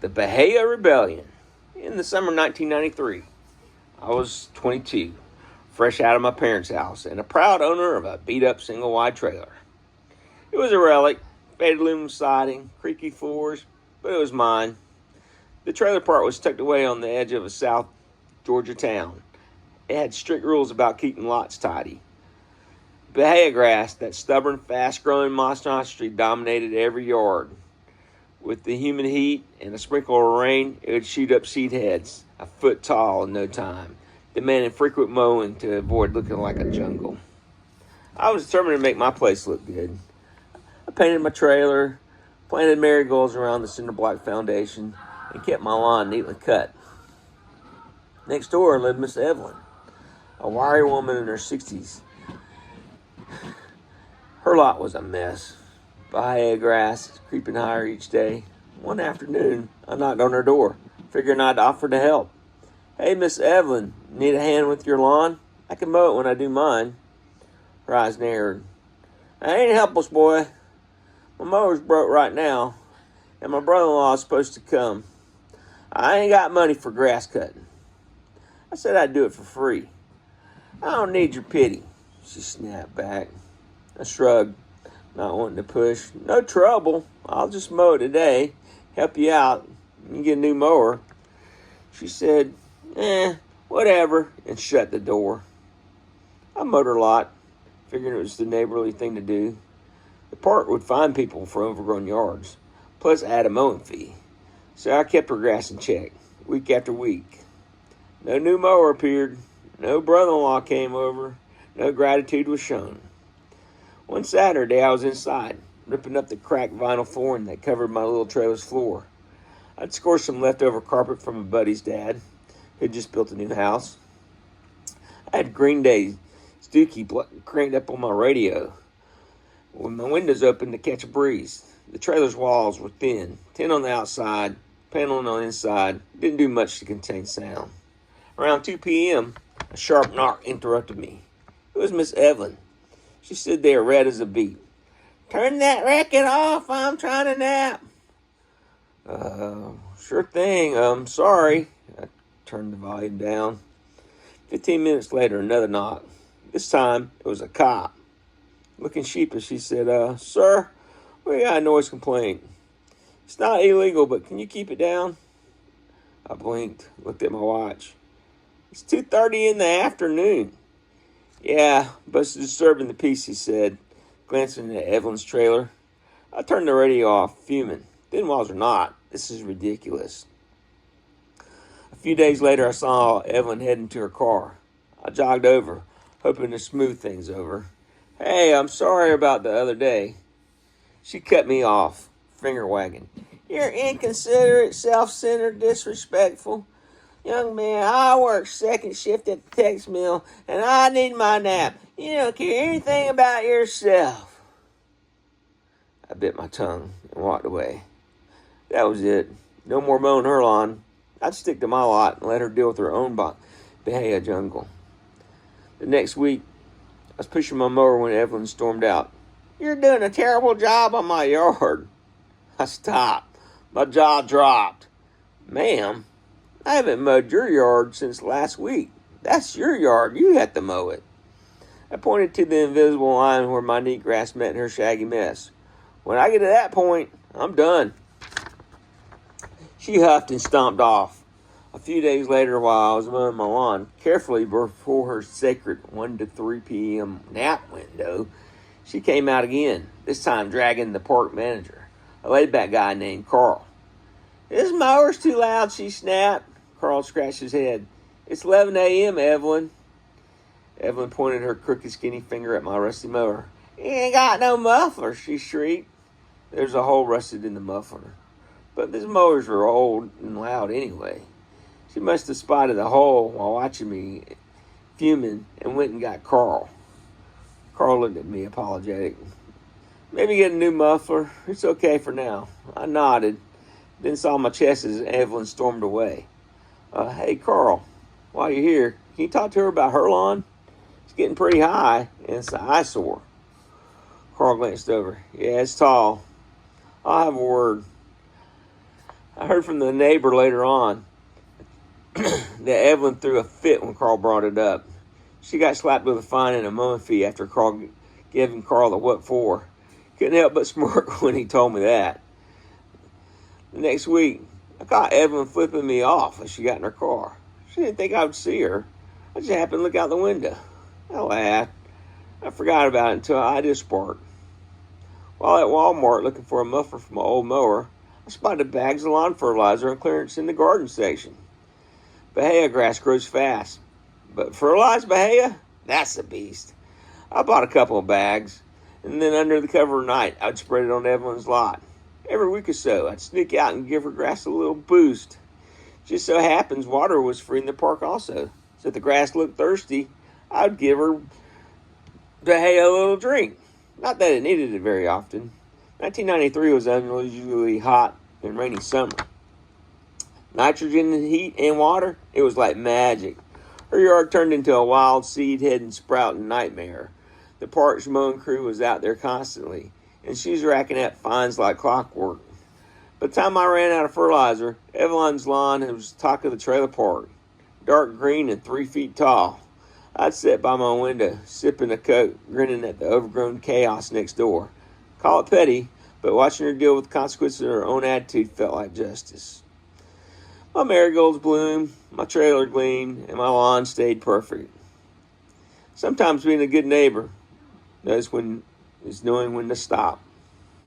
The Bahia Rebellion. In the summer of 1993, I was 22, fresh out of my parents' house, and a proud owner of a beat-up single-wide trailer. It was a relic, faded aluminum siding, creaky floors, but it was mine. The trailer part was tucked away on the edge of a South Georgia town. It had strict rules about keeping lots tidy. Bahia grass, that stubborn, fast-growing monstrosity, dominated every yard. With the humid heat and a sprinkle of rain, it would shoot up seed heads, a foot tall in no time, demanding frequent mowing to avoid looking like a jungle. I was determined to make my place look good. I painted my trailer, planted marigolds around the cinder block foundation, and kept my lawn neatly cut. Next door lived Miss Evelyn, a wiry woman in her 60s. Her lot was a mess. Bahia grass creeping higher each day. One afternoon, I knocked on her door, figuring I'd offer to help. "Hey, Miss Evelyn, need a hand with your lawn? I can mow it when I do mine." Her eyes narrowed. "I ain't helpless, boy. My mower's broke right now, and my brother-in-law is supposed to come. I ain't got money for grass cutting." I said I'd do it for free. "I don't need your pity," she snapped back. I shrugged, not wanting to push. "No trouble. I'll just mow today, help you out, and get a new mower." She said, whatever, and shut the door. I mowed her lot, figuring it was the neighborly thing to do. The park would fine people for overgrown yards, plus add a mowing fee. So I kept her grass in check, week after week. No new mower appeared, no brother-in-law came over, no gratitude was shown. One Saturday, I was inside, ripping up the cracked vinyl flooring that covered my little trailer's floor. I'd scored some leftover carpet from a buddy's dad, who'd just built a new house. I had Green Day's Dookie cranked up on my radio, with my windows open to catch a breeze. The trailer's walls were thin on the outside, paneling on the inside. Didn't do much to contain sound. Around 2 p.m., a sharp knock interrupted me. It was Miss Evelyn. She stood there red as a beet. "Turn that racket off. I'm trying to nap." Sure thing. Sorry." I turned the volume down. 15 minutes later, another knock. This time, it was a cop. Looking sheepish, he said, "Sir, we got a noise complaint. It's not illegal, but can you keep it down?" I blinked, looked at my watch. "It's 2:30 in the afternoon." "Yeah, but it's disturbing the peace," he said, glancing at Evelyn's trailer. I turned the radio off, fuming. Thin walls or not, this is ridiculous. A few days later, I saw Evelyn heading to her car. I jogged over, hoping to smooth things over. "Hey, I'm sorry about the other day." She cut me off, finger wagging. "You're inconsiderate, self-centered, disrespectful. Young man, I work second shift at the tex mill, and I need my nap. You don't care anything about yourself." I bit my tongue and walked away. That was it. No more mowing her lawn. I'd stick to my lot and let her deal with her own Bahia jungle. The next week, I was pushing my mower when Evelyn stormed out. "You're doing a terrible job on my yard." I stopped. My jaw dropped. "Ma'am, I haven't mowed your yard since last week. That's your yard. You have to mow it." I pointed to the invisible line where my neat grass met her shaggy mess. "When I get to that point, I'm done." She huffed and stomped off. A few days later, while I was mowing my lawn, carefully before her sacred 1 to 3 p.m. nap window, she came out again, this time dragging the park manager, a laid-back guy named Carl. "This mower's too loud," she snapped. Carl scratched his head. "It's 11 a.m., Evelyn." Evelyn pointed her crooked, skinny finger at my rusty mower. "You ain't got no muffler," she shrieked. There's a hole rusted in the muffler. But these mowers were old and loud anyway. She must have spotted the hole while watching me, fuming, and went and got Carl. Carl looked at me, apologetic. "Maybe get a new muffler. It's okay for now." I nodded, then saw my chest as Evelyn stormed away. Hey, Carl, while you're here, can you talk to her about her lawn? It's getting pretty high, and it's an eyesore." Carl glanced over. "Yeah, it's tall. I'll have a word." I heard from the neighbor later on that Evelyn threw a fit when Carl brought it up. She got slapped with a fine and a mowing fee after giving Carl the what for. Couldn't help but smirk when he told me that. The next week, I caught Evelyn flipping me off as she got in her car. She didn't think I would see her. I just happened to look out the window. I laughed. I forgot about it until I just sparked. While at Walmart looking for a muffler for my old mower, I spotted bags of lawn fertilizer on clearance in the garden section. Bahia grass grows fast, but fertilized Bahia? That's a beast. I bought a couple of bags, and then under the cover of night, I'd spread it on Evelyn's lot. Every week or so, I'd sneak out and give her grass a little boost. Just so happens water was free in the park also, so if the grass looked thirsty, I'd give her Bahia a little drink. Not that it needed it very often. 1993 was an unusually hot and rainy summer. Nitrogen and heat and water, it was like magic. Her yard turned into a wild seed-heading sprouting nightmare. The park's mowing crew was out there constantly, and she was racking up fines like clockwork. By the time I ran out of fertilizer, Evelyn's lawn was the talk of the trailer park, dark green and 3 feet tall. I'd sit by my window, sipping a Coke, grinning at the overgrown chaos next door. Call it petty, but watching her deal with the consequences of her own attitude felt like justice. My marigolds bloomed, my trailer gleamed, and my lawn stayed perfect. Sometimes being a good neighbor is knowing when to stop.